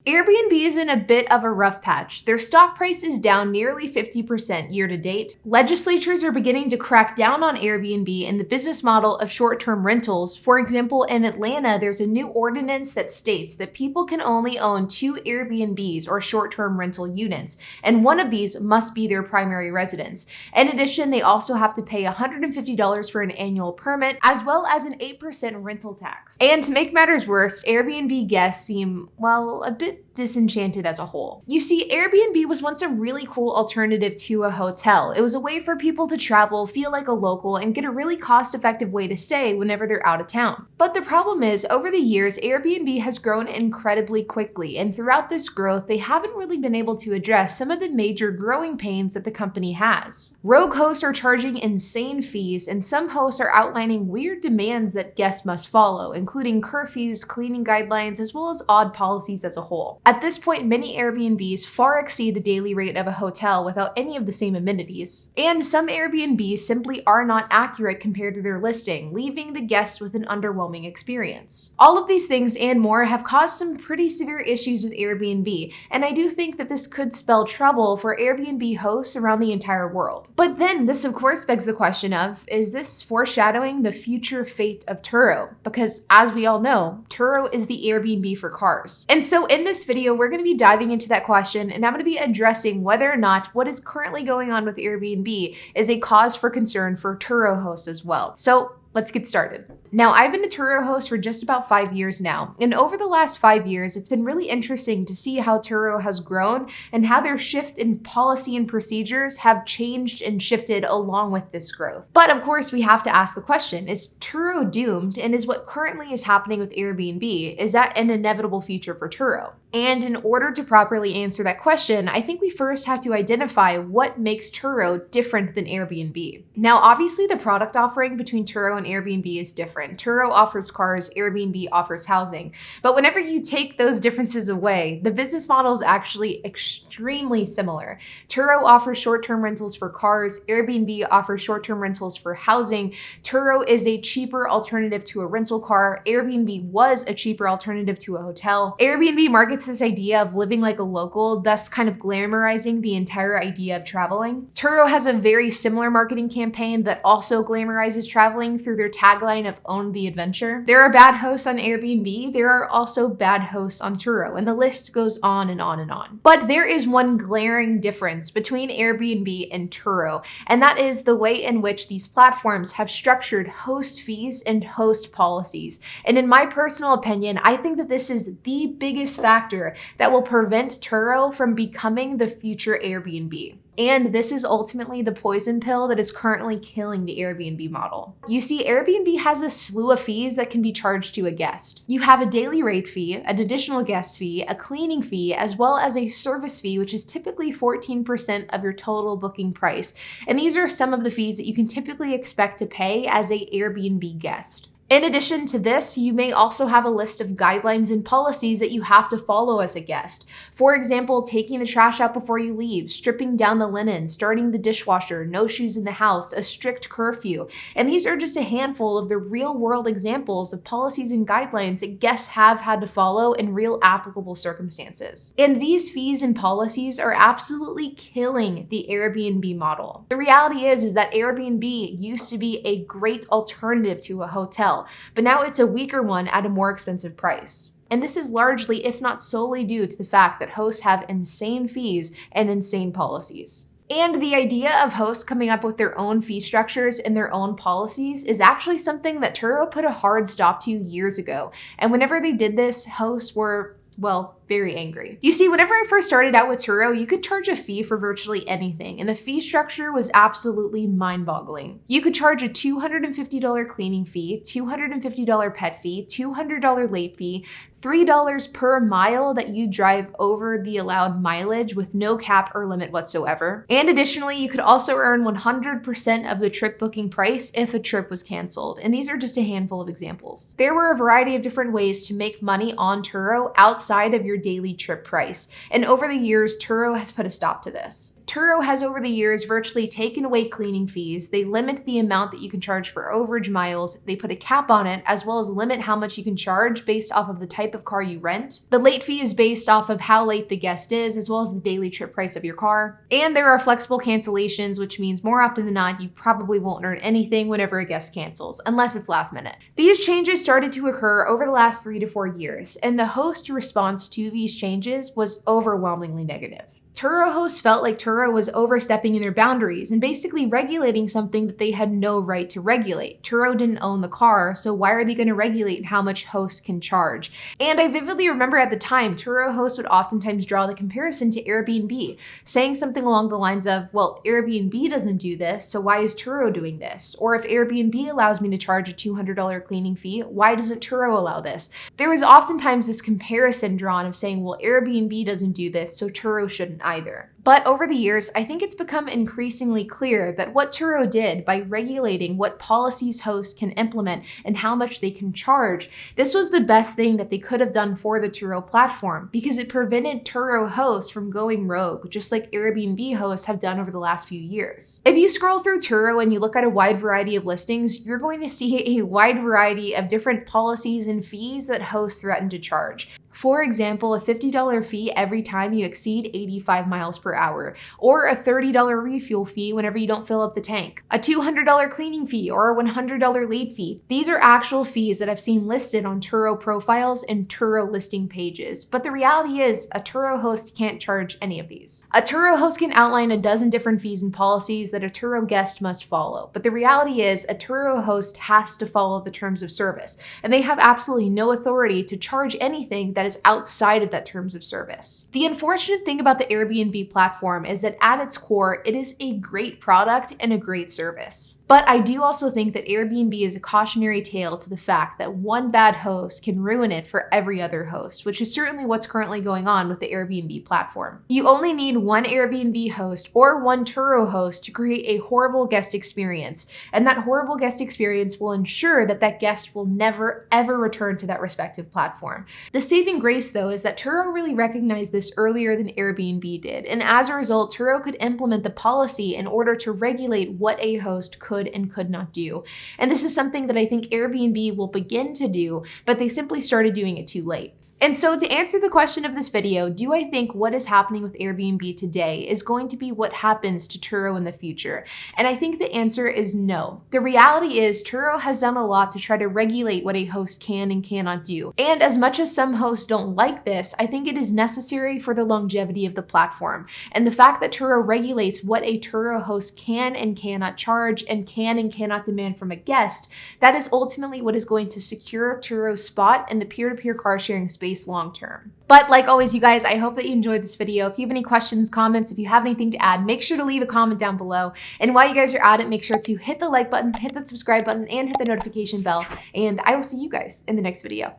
Airbnb is in a bit of a rough patch. Their stock price is down nearly 50% year to date. Legislatures are beginning to crack down on Airbnb and the business model of short-term rentals. For example, in Atlanta, there's a new ordinance that states that people can only own 2 Airbnbs or short-term rental units, and one of these must be their primary residence. In addition, they also have to pay $150 for an annual permit, as well as an 8% rental tax. And to make matters worse, Airbnb guests seem, well, a bit disenchanted as a whole. You see, Airbnb was once a really cool alternative to a hotel. It was a way for people to travel, feel like a local, and get a really cost-effective way to stay whenever they're out of town. But the problem is, over the years, Airbnb has grown incredibly quickly, and throughout this growth, they haven't really been able to address some of the major growing pains that the company has. Rogue hosts are charging insane fees, and some hosts are outlining weird demands that guests must follow, including curfews, cleaning guidelines, as well as odd policies as a whole. At this point, many Airbnbs far exceed the daily rate of a hotel without any of the same amenities. And some Airbnbs simply are not accurate compared to their listing, leaving the guest with an underwhelming experience. All of these things and more have caused some pretty severe issues with Airbnb, and I do think that this could spell trouble for Airbnb hosts around the entire world. But then this of course begs the question of, is this foreshadowing the future fate of Turo? Because as we all know, Turo is the Airbnb for cars. And so in this video, we're going to be diving into that question, and I'm going to be addressing whether or not what is currently going on with Airbnb is a cause for concern for Turo hosts as well. So let's get started. Now, I've been a Turo host for just about 5 years now, and over the last 5 years, it's been really interesting to see how Turo has grown and how their shift in policy and procedures have changed and shifted along with this growth. But of course, we have to ask the question, is Turo doomed, and is what currently is happening with Airbnb, is that an inevitable future for Turo? And in order to properly answer that question, I think we first have to identify what makes Turo different than Airbnb. Now, obviously, the product offering between Turo and Airbnb is different. Turo offers cars, Airbnb offers housing. But whenever you take those differences away, the business model is actually extremely similar. Turo offers short-term rentals for cars, Airbnb offers short-term rentals for housing. Turo is a cheaper alternative to a rental car. Airbnb was a cheaper alternative to a hotel. Airbnb markets this idea of living like a local, thus kind of glamorizing the entire idea of traveling. Turo has a very similar marketing campaign that also glamorizes traveling through their tagline of "Own the Adventure." There are bad hosts on Airbnb, there are also bad hosts on Turo, and the list goes on and on and on. But there is one glaring difference between Airbnb and Turo, and that is the way in which these platforms have structured host fees and host policies. And in my personal opinion, I think that this is the biggest factor that will prevent Turo from becoming the future Airbnb. And this is ultimately the poison pill that is currently killing the Airbnb model. You see, Airbnb has a slew of fees that can be charged to a guest. You have a daily rate fee, an additional guest fee, a cleaning fee, as well as a service fee, which is typically 14% of your total booking price. And these are some of the fees that you can typically expect to pay as an Airbnb guest. In addition to this, you may also have a list of guidelines and policies that you have to follow as a guest. For example, taking the trash out before you leave, stripping down the linen, starting the dishwasher, no shoes in the house, a strict curfew. And these are just a handful of the real-world examples of policies and guidelines that guests have had to follow in real applicable circumstances. And these fees and policies are absolutely killing the Airbnb model. The reality is that Airbnb used to be a great alternative to a hotel, but now it's a weaker one at a more expensive price. And this is largely, if not solely, due to the fact that hosts have insane fees and insane policies. And the idea of hosts coming up with their own fee structures and their own policies is actually something that Turo put a hard stop to years ago. And whenever they did this, hosts were, well, very angry. You see, whenever I first started out with Turo, you could charge a fee for virtually anything, and the fee structure was absolutely mind-boggling. You could charge a $250 cleaning fee, $250 pet fee, $200 late fee, $3 per mile that you drive over the allowed mileage with no cap or limit whatsoever. And additionally, you could also earn 100% of the trip booking price if a trip was canceled. And these are just a handful of examples. There were a variety of different ways to make money on Turo outside of your daily trip price. And over the years, Turo has put a stop to this. Turo has over the years virtually taken away cleaning fees. They limit the amount that you can charge for overage miles. They put a cap on it, as well as limit how much you can charge based off of the type of car you rent. The late fee is based off of how late the guest is, as well as the daily trip price of your car. And there are flexible cancellations, which means more often than not, you probably won't earn anything whenever a guest cancels, unless it's last minute. These changes started to occur over the last 3 to 4 years, and the host response to these changes was overwhelmingly negative. Turo hosts felt like Turo was overstepping in their boundaries and basically regulating something that they had no right to regulate. Turo didn't own the car, so why are they going to regulate how much hosts can charge? And I vividly remember at the time, Turo hosts would oftentimes draw the comparison to Airbnb, saying something along the lines of, well, Airbnb doesn't do this, so why is Turo doing this? Or if Airbnb allows me to charge a $200 cleaning fee, why doesn't Turo allow this? There was oftentimes this comparison drawn of saying, well, Airbnb doesn't do this, so Turo shouldn't either. But over the years, I think it's become increasingly clear that what Turo did by regulating what policies hosts can implement and how much they can charge, this was the best thing that they could have done for the Turo platform because it prevented Turo hosts from going rogue, just like Airbnb hosts have done over the last few years. If you scroll through Turo and you look at a wide variety of listings, you're going to see a wide variety of different policies and fees that hosts threaten to charge. For example, a $50 fee every time you exceed 85 miles per hour, or a $30 refuel fee whenever you don't fill up the tank, a $200 cleaning fee, or a $100 late fee. These are actual fees that I've seen listed on Turo profiles and Turo listing pages, but the reality is a Turo host can't charge any of these. A Turo host can outline a dozen different fees and policies that a Turo guest must follow, but the reality is a Turo host has to follow the terms of service, and they have absolutely no authority to charge anything that is outside of that terms of service. The unfortunate thing about the Airbnb platform is that at its core, it is a great product and a great service. But I do also think that Airbnb is a cautionary tale to the fact that one bad host can ruin it for every other host, which is certainly what's currently going on with the Airbnb platform. You only need one Airbnb host or one Turo host to create a horrible guest experience, and that horrible guest experience will ensure that that guest will never ever return to that respective platform. The saving grace though is that Turo really recognized this earlier than Airbnb did, and as a result, Turo could implement the policy in order to regulate what a host could and could not do. And this is something that I think Airbnb will begin to do, but they simply started doing it too late. And so to answer the question of this video, do I think what is happening with Airbnb today is going to be what happens to Turo in the future? And I think the answer is no. The reality is Turo has done a lot to try to regulate what a host can and cannot do. And as much as some hosts don't like this, I think it is necessary for the longevity of the platform. And the fact that Turo regulates what a Turo host can and cannot charge and can and cannot demand from a guest, that is ultimately what is going to secure Turo's spot in the peer-to-peer car sharing space long term. But like always, you guys, I hope that you enjoyed this video. If you have any questions, comments, if you have anything to add, make sure to leave a comment down below. And while you guys are at it, make sure to hit the like button, hit that subscribe button, and hit the notification bell. And I will see you guys in the next video.